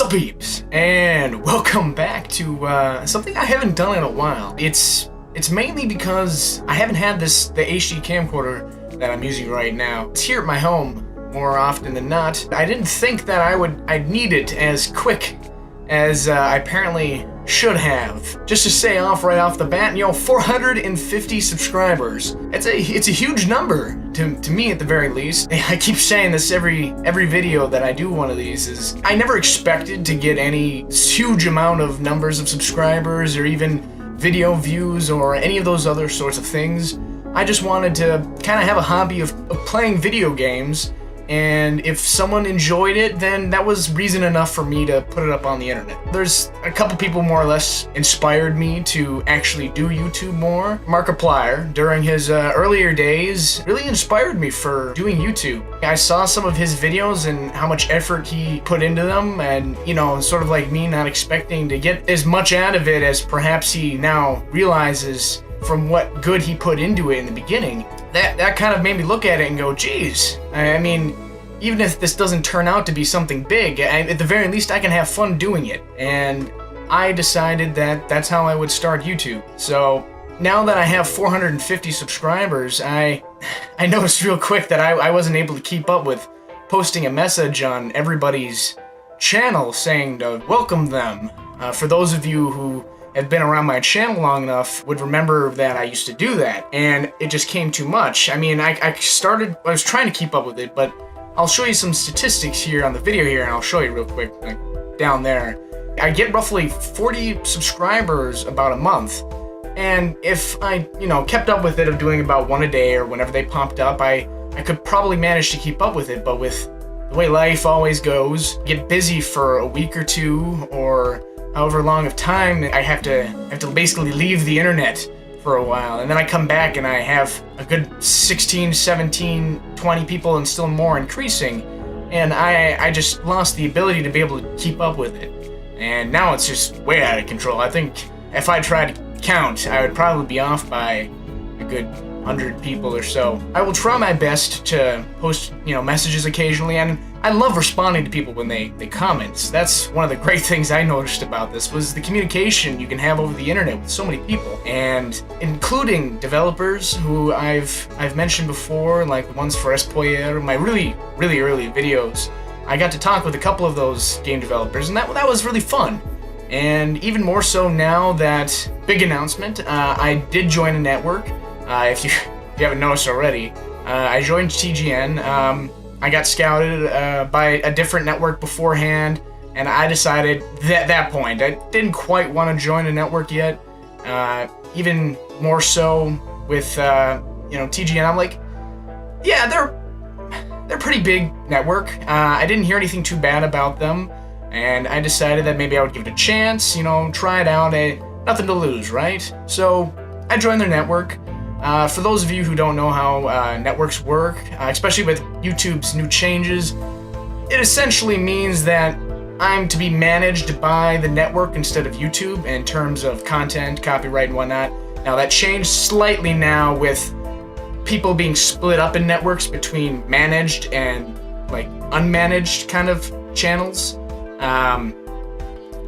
Sup peeps, and welcome back to something I haven't done in a while. It's mainly because I haven't had the HD camcorder that I'm using right now. It's here at my home more often than not. I didn't think that I'd need it as quick as I apparently should have. Just to say right off the bat, 450 subscribers. It's a huge number to me at the very least. I keep saying this every video that I do one of these is I never expected to get any huge amount of numbers of subscribers or even video views or any of those other sorts of things. I just wanted to kind of have a hobby of playing video games, and if someone enjoyed it, then that was reason enough for me to put it up on the internet. There's a couple people more or less inspired me to actually do YouTube more. Markiplier, during his earlier days, really inspired me for doing YouTube. I saw some of his videos and how much effort he put into them, and sort of like me not expecting to get as much out of it as perhaps he now realizes from what good he put into it in the beginning. That kind of made me look at it and go, geez, I mean, even if this doesn't turn out to be something big, at the very least I can have fun doing it. And I decided that that's how I would start YouTube. So now that I have 450 subscribers, I noticed real quick that I wasn't able to keep up with posting a message on everybody's channel saying to welcome them. For those of you who have been around my channel long enough would remember that I used to do that, and it just came too much. I mean, I was trying to keep up with it, but I'll show you some statistics here on the video here, and I'll show you real quick, like down there. I get roughly 40 subscribers about a month, and if I, kept up with it of doing about one a day or whenever they popped up, I could probably manage to keep up with it, but with the way life always goes, get busy for a week or two, or however long of time, I have to basically leave the internet for a while, and then I come back and I have a good 16, 17, 20 people and still more increasing, and I just lost the ability to be able to keep up with it. And now it's just way out of control. I think if I tried to count, I would probably be off by a good 100 people or so. I will try my best to post, messages occasionally, and I love responding to people when they comment. That's one of the great things I noticed about this, was the communication you can have over the internet with so many people, and including developers who I've mentioned before, like the ones for Espoir, my really early videos. I got to talk with a couple of those game developers, and that was really fun. And even more so now that big announcement, I did join a network. If you haven't noticed already, I joined TGN. I got scouted by a different network beforehand, and I decided at that point I didn't quite want to join a network yet. Even more so with TGN, I'm like, yeah, they're pretty big network. I didn't hear anything too bad about them, and I decided that maybe I would give it a chance. Try it out. Nothing to lose, right? So I joined their network. For those of you who don't know how networks work, especially with YouTube's new changes, it essentially means that I'm to be managed by the network instead of YouTube in terms of content, copyright, and whatnot. Now that changed slightly now with people being split up in networks between managed and unmanaged kind of channels,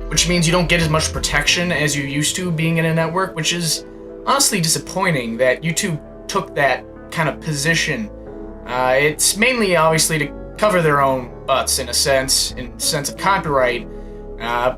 which means you don't get as much protection as you used to being in a network, which is honestly disappointing that YouTube took that kind of position. It's mainly obviously to cover their own butts in the sense of copyright,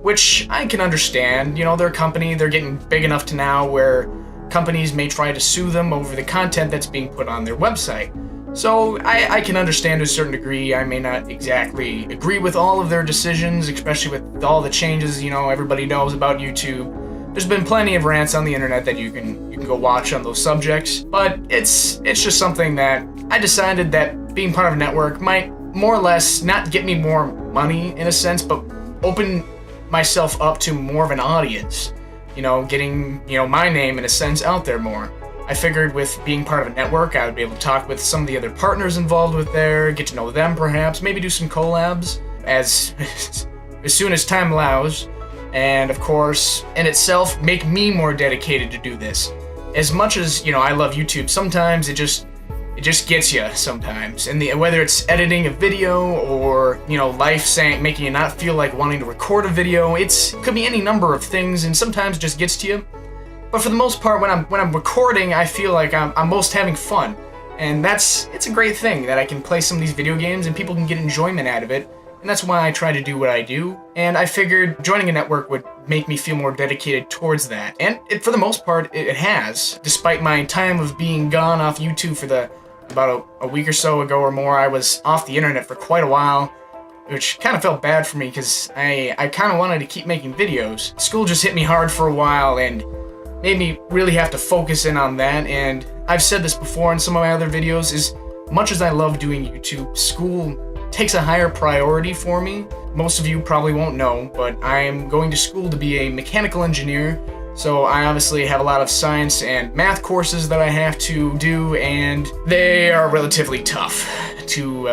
which I can understand. They're a company, they're getting big enough to now where companies may try to sue them over the content that's being put on their website. So I can understand to a certain degree. I may not exactly agree with all of their decisions, especially with all the changes everybody knows about YouTube. There's been plenty of rants on the internet that you can go watch on those subjects, but it's just something that I decided that being part of a network might more or less not get me more money in a sense, but open myself up to more of an audience, getting my name in a sense out there more. I figured with being part of a network, I would be able to talk with some of the other partners involved with there, get to know them perhaps, maybe do some collabs as soon as time allows. And of course, in itself, make me more dedicated to do this. As much as, I love YouTube, sometimes it just it just gets you sometimes. And whether it's editing a video or, you know, life saying, making you not feel like wanting to record a video, it could be any number of things, and sometimes it just gets to you. But for the most part, when I'm recording, I feel like I'm most having fun. And it's a great thing that I can play some of these video games and people can get enjoyment out of it. And that's why I try to do what I do. And I figured joining a network would make me feel more dedicated towards that. And for the most part, it has. Despite my time of being gone off YouTube for about a week or so ago or more, I was off the internet for quite a while, which kind of felt bad for me because I kind of wanted to keep making videos. School just hit me hard for a while and made me really have to focus in on that. And I've said this before in some of my other videos, as much as I love doing YouTube, school takes a higher priority for me. Most of you probably won't know, but I am going to school to be a mechanical engineer, so I obviously have a lot of science and math courses that I have to do, and they are relatively tough. To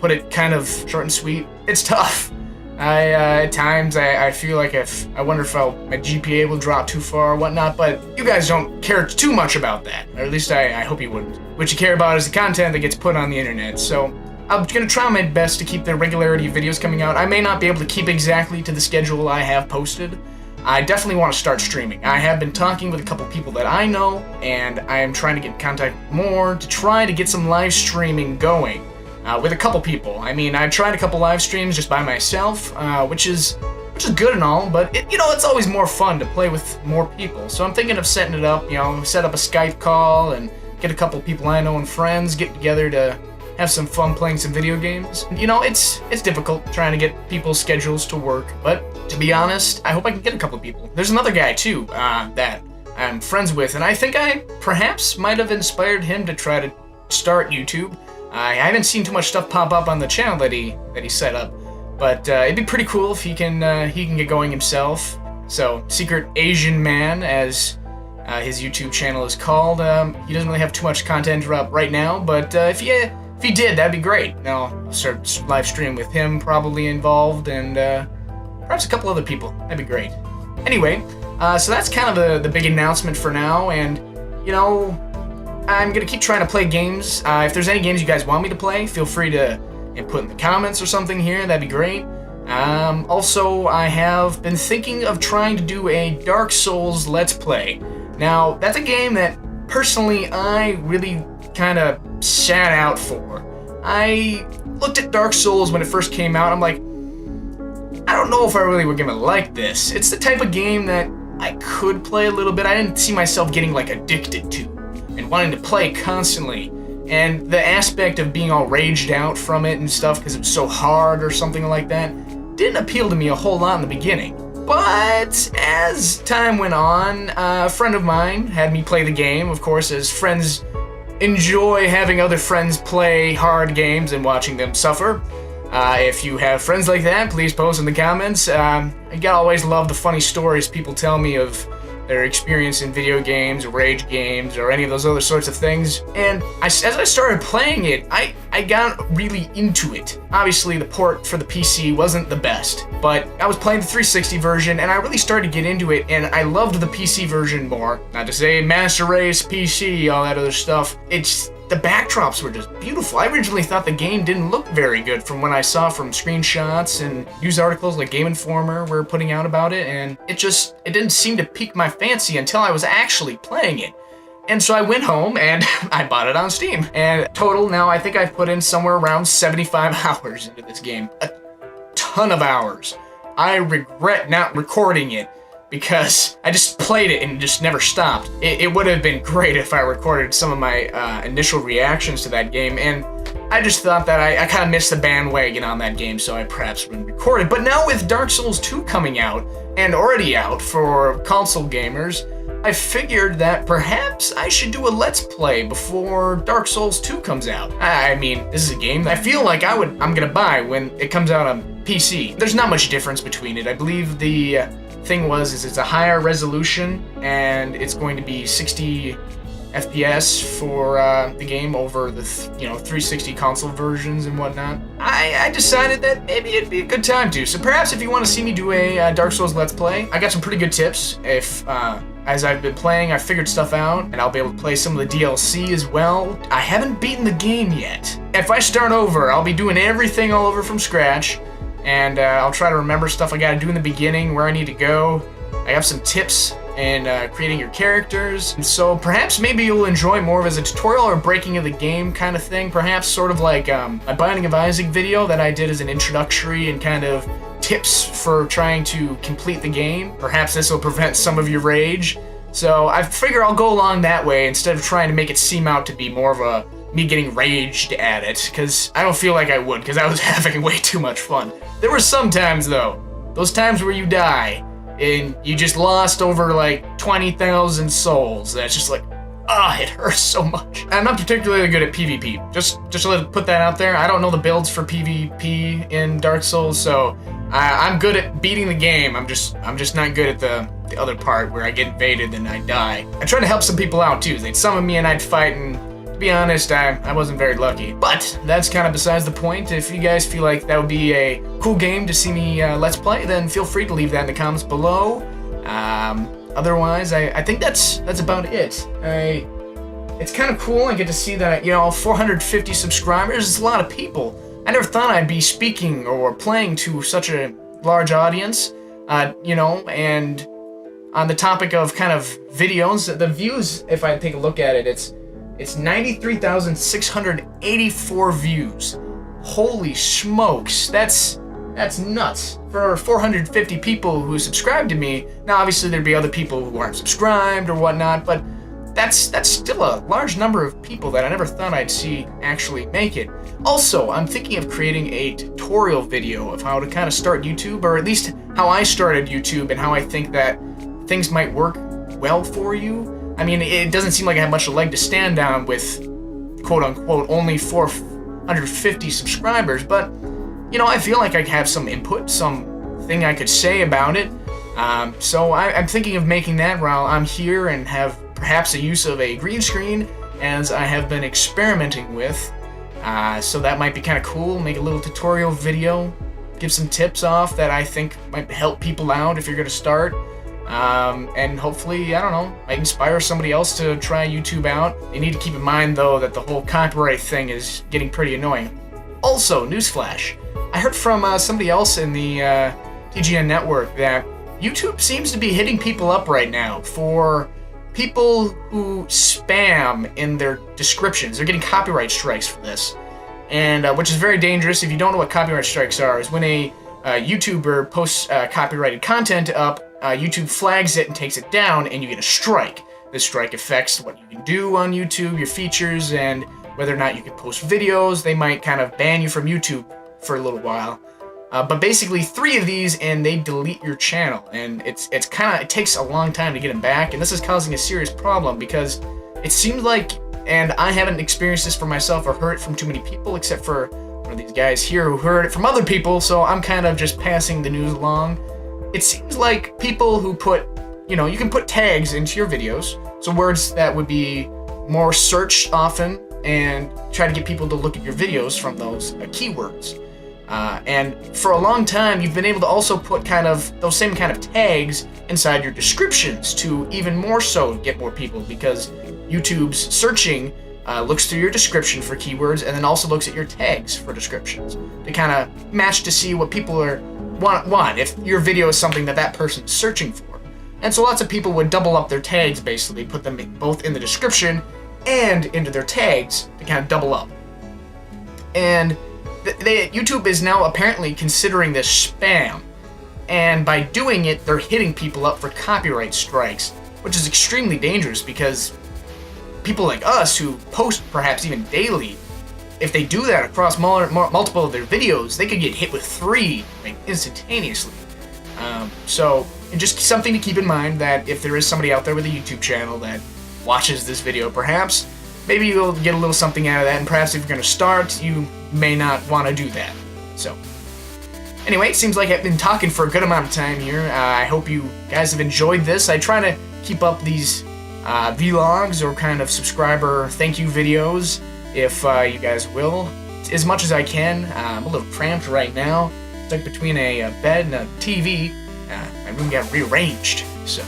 put it kind of short and sweet, it's tough. At times I feel like I wonder if my GPA will drop too far or whatnot, but you guys don't care too much about that, or at least I hope you wouldn't. What you care about is the content that gets put on the internet, so I'm gonna try my best to keep the regularity of videos coming out. I may not be able to keep exactly to the schedule I have posted. I definitely want to start streaming. I have been talking with a couple people that I know, and I am trying to get in contact more to try to get some live streaming going with a couple people. I mean, I've tried a couple live streams just by myself, which is good and all, but it's always more fun to play with more people. So I'm thinking of setting it up, set up a Skype call and get a couple people I know and friends, get together to have some fun playing some video games. It's difficult trying to get people's schedules to work, but to be honest, I hope I can get a couple people. There's another guy too that I'm friends with, and I think I perhaps might have inspired him to try to start YouTube. I haven't seen too much stuff pop up on the channel that he set up, but it'd be pretty cool if he can get going himself. So, Secret Asian Man, as his YouTube channel is called. He doesn't really have too much content up right now, but if he did, that'd be great. I'll start live stream with him probably involved, and perhaps a couple other people. That'd be great. Anyway, so that's kind of the big announcement for now, and I'm gonna keep trying to play games. If there's any games you guys want me to play, feel free to put in the comments or something here. That'd be great. Also, I have been thinking of trying to do a Dark Souls Let's Play. Now, that's a game that personally I really kind of sat out for. I looked at Dark Souls when it first came out. I'm like, I don't know if I really were gonna like this. It's the type of game that I could play a little bit. I didn't see myself getting like addicted to and wanting to play constantly. And the aspect of being all raged out from it and stuff because it was so hard or something like that didn't appeal to me a whole lot in the beginning. But as time went on, a friend of mine had me play the game, of course, as friends enjoy having other friends play hard games and watching them suffer. If you have friends like that, please post in the comments. I always love the funny stories people tell me of their experience in video games, or rage games, or any of those other sorts of things. And as I started playing it, I got really into it. Obviously, the port for the PC wasn't the best, but I was playing the 360 version, and I really started to get into it, and I loved the PC version more. Not to say Master Race, PC, all that other stuff. The backdrops were just beautiful. I originally thought the game didn't look very good from what I saw from screenshots and news articles like Game Informer were putting out about it, and it didn't seem to pique my fancy until I was actually playing it. And so I went home and I bought it on Steam. And total now, I think I've put in somewhere around 75 hours into this game. A ton of hours. I regret not recording it, because I just played it and it just never stopped. It would have been great if I recorded some of my initial reactions to that game, and I just thought that I kind of missed the bandwagon on that game, so I perhaps wouldn't record it. But now with Dark Souls 2 coming out, and already out for console gamers, I figured that perhaps I should do a Let's Play before Dark Souls 2 comes out. I mean, this is a game that I feel like I'm gonna buy when it comes out on PC. There's not much difference between it. I believe the thing is it's a higher resolution, and it's going to be 60 FPS for the game over the 360 console versions and whatnot. I decided that maybe it'd be a good time to. So perhaps if you want to see me do a Dark Souls Let's Play, I got some pretty good tips. If as I've been playing, I've figured stuff out, and I'll be able to play some of the DLC as well. I haven't beaten the game yet. If I start over, I'll be doing everything all over from scratch, and I'll try to remember stuff I gotta do in the beginning, where I need to go. I have some tips in creating your characters, and so perhaps maybe you'll enjoy more of as a tutorial or breaking of the game kind of thing. Perhaps sort of like my Binding of Isaac video that I did as an introductory and kind of tips for trying to complete the game. Perhaps this will prevent some of your rage. So I figure I'll go along that way instead of trying to make it seem out to be more of a me getting raged at it, because I don't feel like I would, because I was having way too much fun. There were some times though, those times where you die and you just lost over like 20,000 souls. That's just like, it hurts so much. I'm not particularly good at PvP. Just to put that out there. I don't know the builds for PvP in Dark Souls, so I'm good at beating the game. I'm just not good at the other part where I get invaded and I die. I try to help some people out too. They'd summon me and I'd fight, and to be honest, I wasn't very lucky. But that's kind of besides the point. If you guys feel like that would be a cool game to see me let's play, then feel free to leave that in the comments below. Otherwise, I think that's about it. It's kind of cool. I get to see that, 450 subscribers. It's a lot of people. I never thought I'd be speaking or playing to such a large audience, and on the topic of kind of videos, the views, if I take a look at it, it's 93,684 views. Holy smokes, that's nuts. For 450 people who subscribe to me, now obviously there'd be other people who aren't subscribed or whatnot, but that's still a large number of people that I never thought I'd see actually make it. Also, I'm thinking of creating a tutorial video of how to kind of start YouTube, or at least how I started YouTube and how I think that things might work well for you. I mean, it doesn't seem like I have much of a leg to stand on with quote-unquote only 450 subscribers, but I feel like I have some input, something I could say about it. So I'm thinking of making that while I'm here and have perhaps a use of a green screen, as I have been experimenting with. So that might be kind of cool. Make a little tutorial video, give some tips off that I think might help people out if you're going to start. And hopefully, I don't know, might inspire somebody else to try YouTube out. You need to keep in mind, though, that the whole copyright thing is getting pretty annoying. Also, newsflash. I heard from somebody else in the TGN network that YouTube seems to be hitting people up right now for people who spam in their descriptions. They're getting copyright strikes for this, and which is very dangerous. If you don't know what copyright strikes are, is when a YouTuber posts copyrighted content up, YouTube flags it and takes it down, and you get a strike. This strike affects what you can do on YouTube, your features, and whether or not you can post videos. They might kind of ban you from YouTube for a little while. But basically 3 of these and they delete your channel, and it takes a long time to get them back, and this is causing a serious problem because it seems like, and I haven't experienced this for myself or heard it from too many people except for one of these guys here who heard it from other people, so I'm kind of just passing the news along. It seems like people who put, you can put tags into your videos, so words that would be more searched often, and try to get people to look at your videos from those keywords. And for a long time, you've been able to also put kind of those same kind of tags inside your descriptions to even more so get more people, because YouTube's searching looks through your description for keywords and then also looks at your tags for descriptions to kind of match to see what people want if your video is something that person's searching for. And so lots of people would double up their tags, basically put them both in the description and into their tags to kind of double up. And YouTube is now apparently considering this spam, and by doing it, they're hitting people up for copyright strikes, which is extremely dangerous because people like us who post perhaps even daily, if they do that across multiple of their videos, they could get hit with 3 instantaneously. So just something to keep in mind, that if there is somebody out there with a YouTube channel that watches this video, perhaps maybe you'll get a little something out of that, and perhaps if you're going to start, you may not want to do that. So, anyway, it seems like I've been talking for a good amount of time here. I hope you guys have enjoyed this. I try to keep up these vlogs or kind of subscriber thank you videos, if you guys will, as much as I can. I'm a little cramped right now, stuck between a bed and a TV. My room got rearranged, so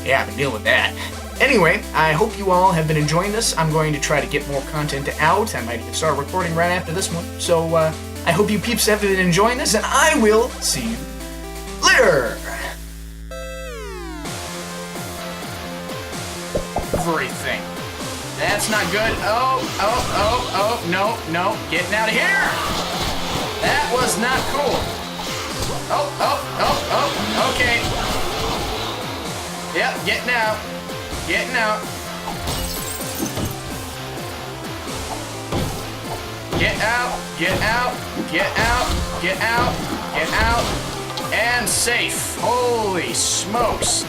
Yeah, I've been dealing with that. Anyway, I hope you all have been enjoying this. I'm going to try to get more content out. I might even start recording right after this one. So, I hope you peeps have been enjoying this, and I will see you later! Everything. That's not good. Oh, no, getting out of here! That was not cool. Oh, okay. Yep, getting out. Getting out. Get out, get out, get out, get out, get out, and safe. Holy smokes.